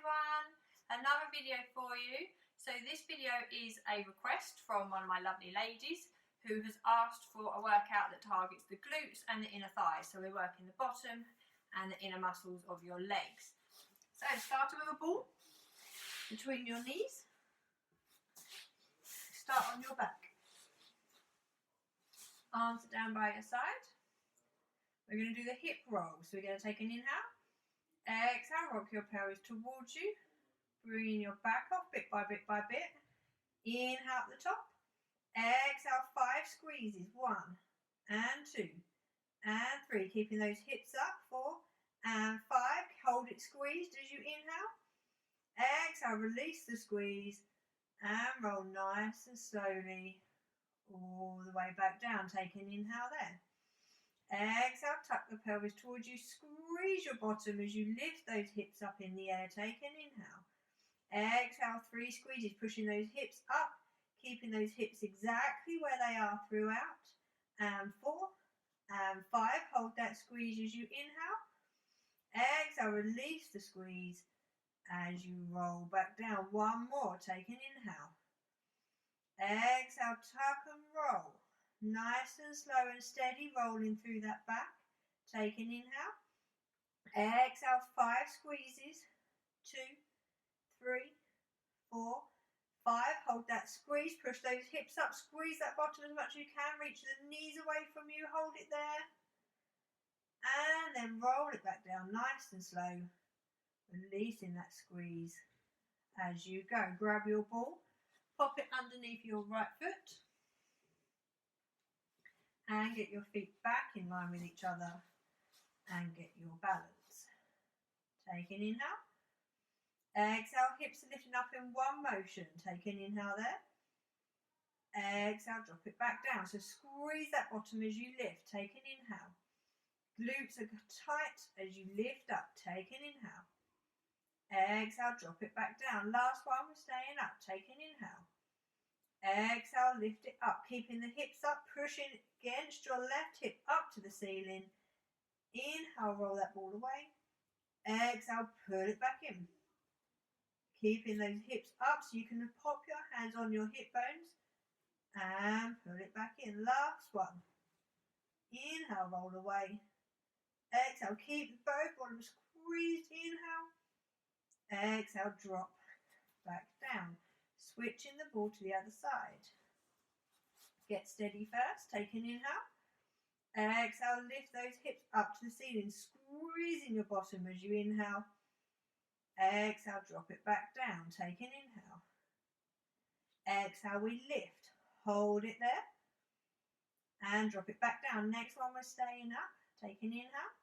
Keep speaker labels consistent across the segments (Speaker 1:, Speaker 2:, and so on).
Speaker 1: everyone, another video for you. So this video is a request from one of my lovely ladies who has asked for a workout that targets the glutes and the inner thighs. So we're working the bottom and the inner muscles of your legs. So starting with a ball between your knees, start on your back, arms are down by your side. We're going to do the hip roll. So we're going to take an inhale. Exhale, rock your pelvis towards you, bringing your back off bit by bit by bit. Inhale at the top, exhale, 5 squeezes, 1 and 2 and 3, keeping those hips up, 4 and 5, hold it squeezed as you inhale. Exhale, release the squeeze and roll nice and slowly all the way back down. Take an inhale there. Exhale, tuck the pelvis towards you, squeeze your bottom as you lift those hips up in the air. Take an inhale. Exhale, 3 squeezes, pushing those hips up, keeping those hips exactly where they are throughout. And 4 and 5, hold that squeeze as you inhale. Exhale, release the squeeze as you roll back down. 1 more, take an inhale. Exhale, tuck and roll. Nice and slow and steady, rolling through that back. Take an inhale. Exhale, 5 squeezes. 2, 3, 4, 5. Hold that squeeze. Push those hips up. Squeeze that bottom as much as you can. Reach the knees away from you. Hold it there. And then roll it back down nice and slow. Releasing that squeeze as you go. Grab your ball. Pop it underneath your right foot. And get your feet back in line with each other and get your balance. Take an inhale. Exhale, hips are lifting up in one motion. Take an inhale there. Exhale, drop it back down. So squeeze that bottom as you lift. Take an inhale. Glutes are tight as you lift up. Take an inhale. Exhale, drop it back down. Last one, we're staying up. Take an inhale. Exhale, lift it up, keeping the hips up, pushing against your left hip up to the ceiling. Inhale, roll that ball away. Exhale, pull it back in. Keeping those hips up so you can pop your hands on your hip bones and pull it back in. Last one. Inhale, roll away. Exhale, keep both bottoms squeezed. Inhale. Exhale, drop back down. Switching the ball to the other side. Get steady first. Take an inhale. Exhale, lift those hips up to the ceiling, squeezing your bottom as you inhale. Exhale, drop it back down. Take an inhale. Exhale, we lift. Hold it there. And drop it back down. Next one, we're staying up. Take an inhale.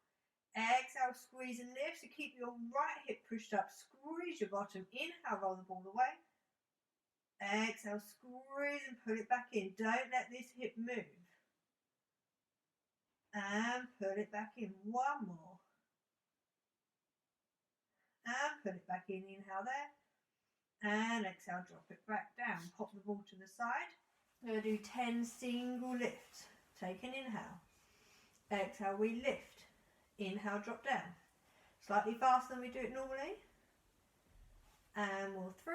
Speaker 1: Exhale, squeeze and lift. So keep your right hip pushed up. Squeeze your bottom. Inhale, roll the ball away. Exhale, squeeze and pull it back in. Don't let this hip move. And pull it back in. 1 more. And pull it back in. Inhale there. And exhale, drop it back down. Pop the ball to the side. We're going to do 10 single lifts. Take an inhale. Exhale, we lift. Inhale, drop down. Slightly faster than we do it normally. And we'll 3.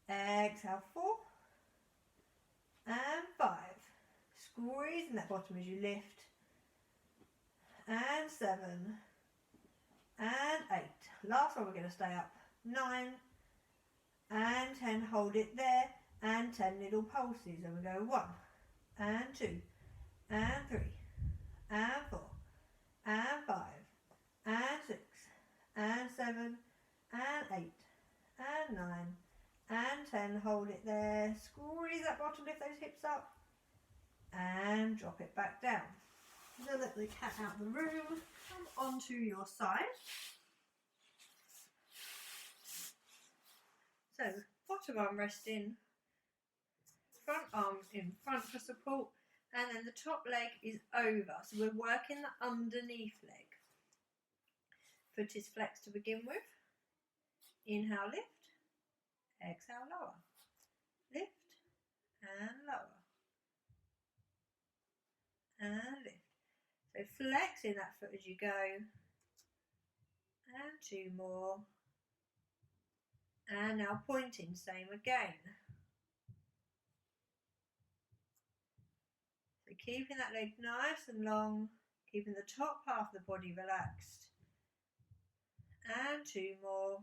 Speaker 1: Exhale, 4 and 5. Squeezing that bottom as you lift. And 7 and 8. Last one, we're going to stay up. 9 and 10. Hold it there. And 10 little pulses. And we go 1 and 2 and 3 and 4 and 5 and 6 and 7 and 8 and 9 and 10, hold it there, squeeze that bottom, lift those hips up and drop it back down. Now let the cat out of the room, come onto your side. So bottom arm resting, front arm in front for support, and then the top leg is over. So we're working the underneath leg. Foot is flexed to begin with. Inhale, lift. Exhale, lower. Lift and lower. And lift. So flexing that foot as you go. And 2 more. And now pointing, same again. So keeping that leg nice and long, keeping the top half of the body relaxed. And 2 more.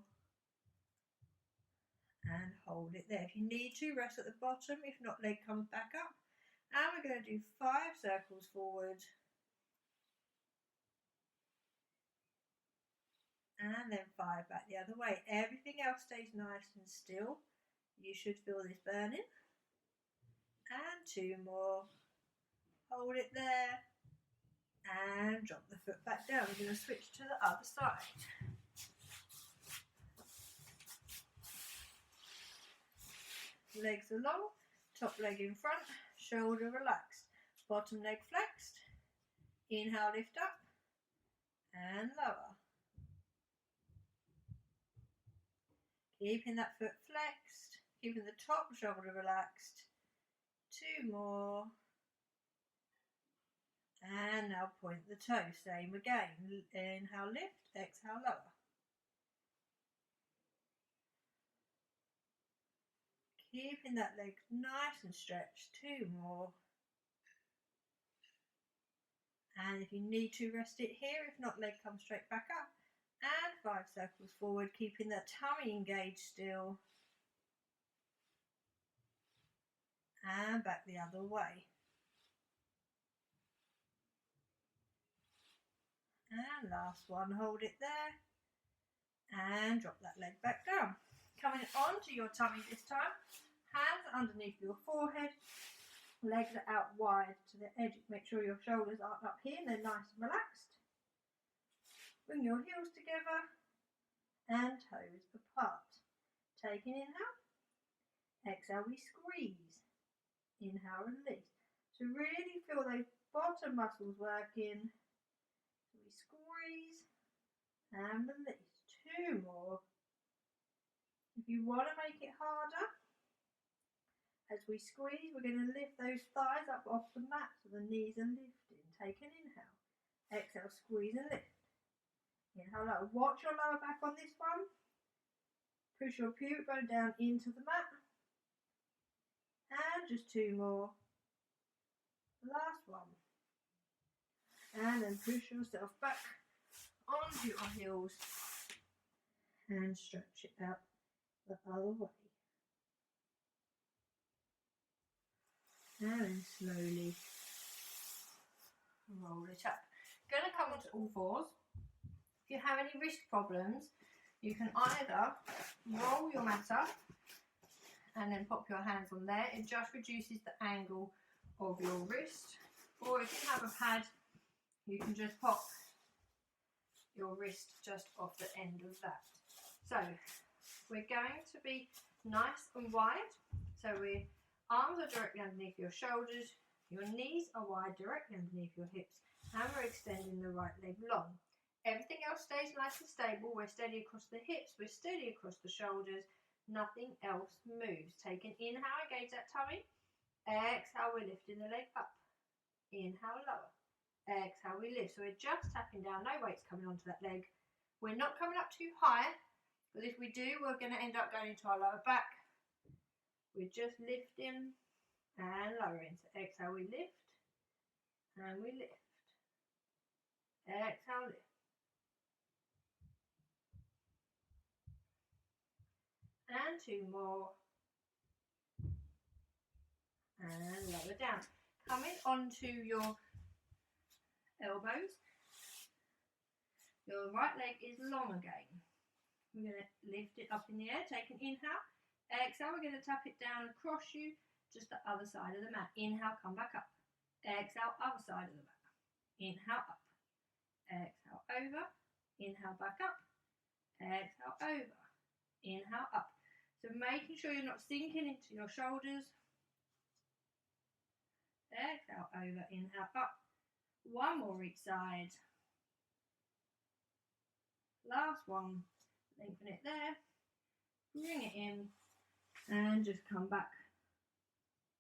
Speaker 1: And hold it there. If you need to, rest at the bottom. If not, leg comes back up. And we're going to do 5 circles forward. And then 5 back the other way. Everything else stays nice and still. You should feel this burning. And 2 more. Hold it there. And drop the foot back down. We're going to switch to the other side. Legs are long. Top leg in front. Shoulder relaxed. Bottom leg flexed. Inhale, lift up. And lower. Keeping that foot flexed, keeping the top shoulder relaxed. 2 more. And now point the toe, same again. Inhale, lift, exhale, lower. Keeping that leg nice and stretched. 2 more. And if you need to, rest it here. If not, leg comes straight back up. And 5 circles forward, keeping that tummy engaged still. And back the other way. And last one, hold it there. And drop that leg back down. Coming onto your tummy this time. Hands underneath your forehead. Legs are out wide to the edge. Make sure your shoulders aren't up here. They're nice and relaxed. Bring your heels together and toes apart. Take an inhale. Exhale, we squeeze. Inhale, release. So really feel those bottom muscles working. So we squeeze and release. 2 more. If you want to make it harder, as we squeeze, we're going to lift those thighs up off the mat so the knees are lifting. Take an inhale. Exhale, squeeze and lift. Inhale, lower. Watch your lower back on this one. Push your pubic bone down into the mat. And just 2 more. Last one. And then push yourself back onto your heels and stretch it out the other way. And then slowly roll it up. Going to come onto all fours. If you have any wrist problems, you can either roll your mat up and then pop your hands on there. It just reduces the angle of your wrist. Or if you have a pad, you can just pop your wrist just off the end of that. So we're going to be nice and wide. So our arms are directly underneath your shoulders. Your knees are wide directly underneath your hips. And we're extending the right leg long. Everything else stays nice and stable. We're steady across the hips. We're steady across the shoulders. Nothing else moves. Take an inhale, engage that tummy. Exhale, we're lifting the leg up. Inhale, lower. Exhale, we lift. So we're just tapping down. No weight's coming onto that leg. We're not coming up too high. Because if we do, we're going to end up going into our lower back. We're just lifting and lowering. So exhale, we lift. And we lift. Exhale, lift. And 2 more. And lower down. Coming onto your elbows. Your right leg is long again. We're going to lift it up in the air. Take an inhale. Exhale, we're going to tap it down across you, just the other side of the mat. Inhale, come back up. Exhale, other side of the mat. Inhale, up. Exhale, over. Inhale, back up. Exhale, over. Inhale, up. So making sure you're not sinking into your shoulders. Exhale, over, inhale, up. 1 more each side. Last one. Lengthen it there. Bring it in. And just come back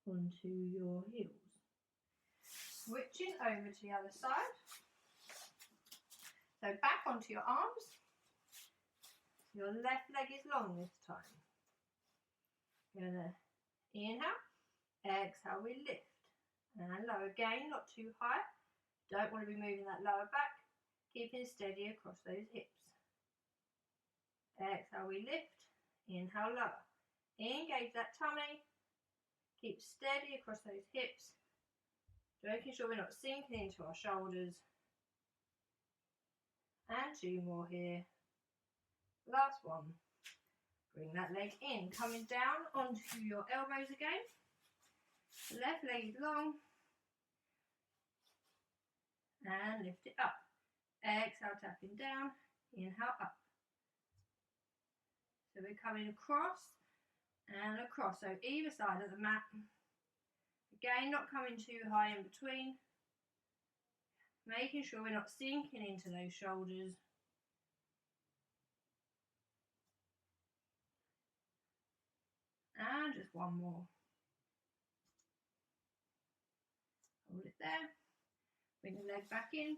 Speaker 1: onto your heels. Switching over to the other side. So back onto your arms. Your left leg is long this time. Gonna inhale, exhale, we lift. And lower again, not too high. Don't want to be moving that lower back. Keeping steady across those hips. Exhale, we lift. Inhale, lower. Engage that tummy. Keep steady across those hips. Making sure we're not sinking into our shoulders. And 2 more here. Last one. Bring that leg in, coming down onto your elbows again. Left leg is long. And lift it up. Exhale, tapping down. Inhale, up. So we're coming across and across. So either side of the mat. Again, not coming too high in between. Making sure we're not sinking into those shoulders. And just one more. Hold it there. Bring the leg back in.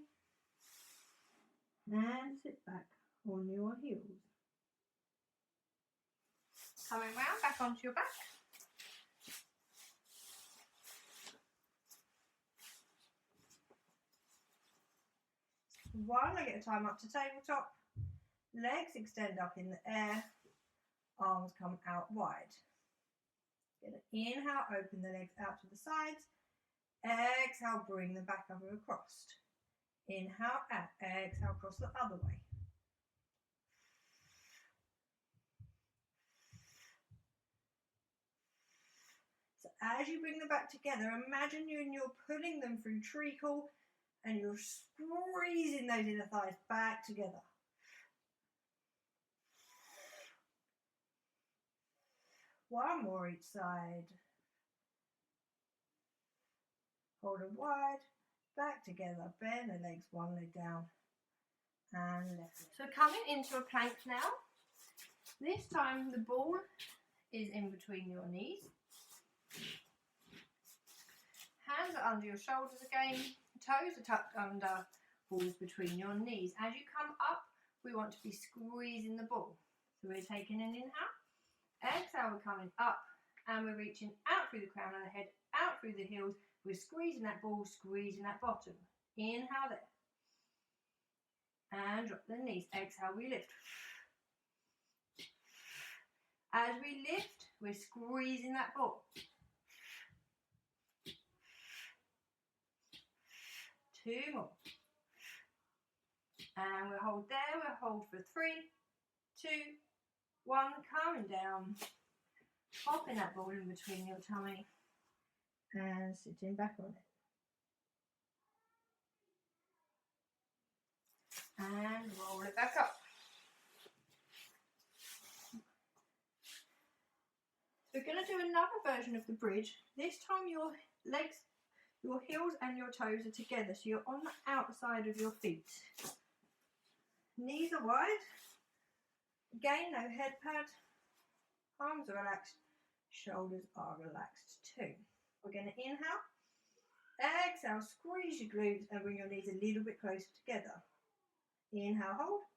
Speaker 1: And sit back on your heels. Coming round, back onto your back. One leg at a time up to tabletop. Legs extend up in the air. Arms come out wide. Gonna inhale, open the legs out to the sides. Exhale, bring them back up and across. Inhale, out. Exhale, across the other way. So as you bring them back together, imagine you're pulling them through treacle and you're squeezing those inner thighs back together. One more each side. Hold them wide, back together, bend the legs, one leg down, and left leg. So coming into a plank now. This time the ball is in between your knees. Hands are under your shoulders again. Toes are tucked under, balls between your knees. As you come up, we want to be squeezing the ball. So we're taking an inhale. Exhale, we're coming up and we're reaching out through the crown of the head, out through the heels. We're squeezing that ball, squeezing that bottom. Inhale there. And drop the knees. Exhale, we lift. As we lift, we're squeezing that ball. 2 more. And we'll hold there. We'll hold for 3, 2, 1. Coming down. Popping that ball in between your tummy. And sitting back on it. And roll it back up. So we're going to do another version of the bridge. This time your legs, your heels and your toes are together. So you're on the outside of your feet. Knees are wide. Again, no head pad. Arms are relaxed. Shoulders are relaxed too. We're going to inhale, exhale, squeeze your glutes and bring your knees a little bit closer together. Inhale, hold.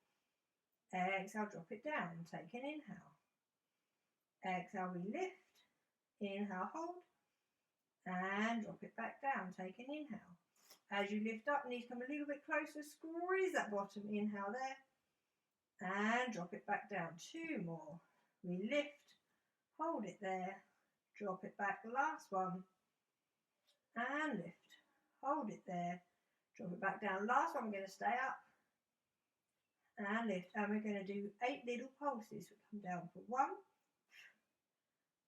Speaker 1: Exhale, drop it down. Take an inhale. Exhale, we lift. Inhale, hold. And drop it back down. Take an inhale. As you lift up, knees come a little bit closer. Squeeze that bottom. Inhale there. And drop it back down. 2 more. We lift. Hold it there. Drop it back. Last one. And lift. Hold it there. Drop it back down. Last one, we're going to stay up. And lift. And we're going to do 8 little pulses. We come down for 1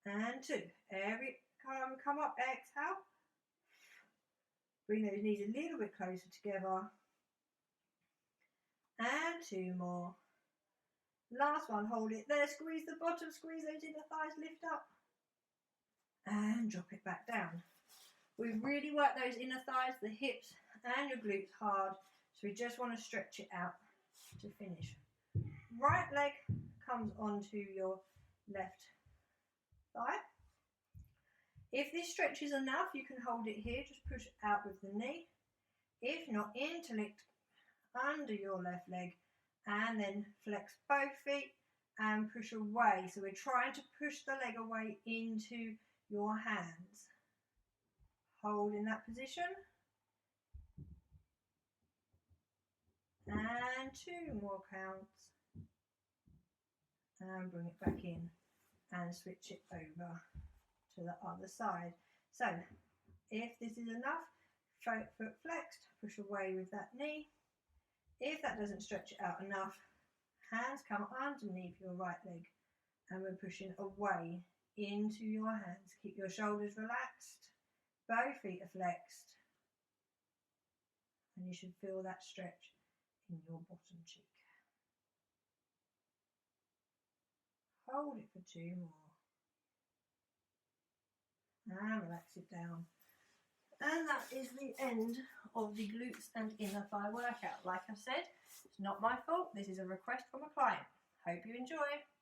Speaker 1: and 2. Every time we come up, exhale. Bring those knees a little bit closer together. And 2 more. Last one, hold it there. Squeeze the bottom, squeeze those inner thighs, lift up. And drop it back down. We've really worked those inner thighs, the hips and your glutes hard. So we just want to stretch it out to finish. Right leg comes onto your left thigh. If this stretch is enough, you can hold it here. Just push out with the knee. If not, interlinked under your left leg. And then flex both feet and push away. So we're trying to push the leg away into your hands. Hold in that position. And 2 more counts. And bring it back in and switch it over to the other side. So if this is enough, foot flexed, push away with that knee. If that doesn't stretch it out enough, hands come underneath your right leg and we're pushing away into your hands. Keep your shoulders relaxed, both feet are flexed, and you should feel that stretch in your bottom cheek. Hold it for 2 more. And relax it down. And that is the end of the glutes and inner thigh workout. Like I said, it's not my fault. This is a request from a client. Hope you enjoy.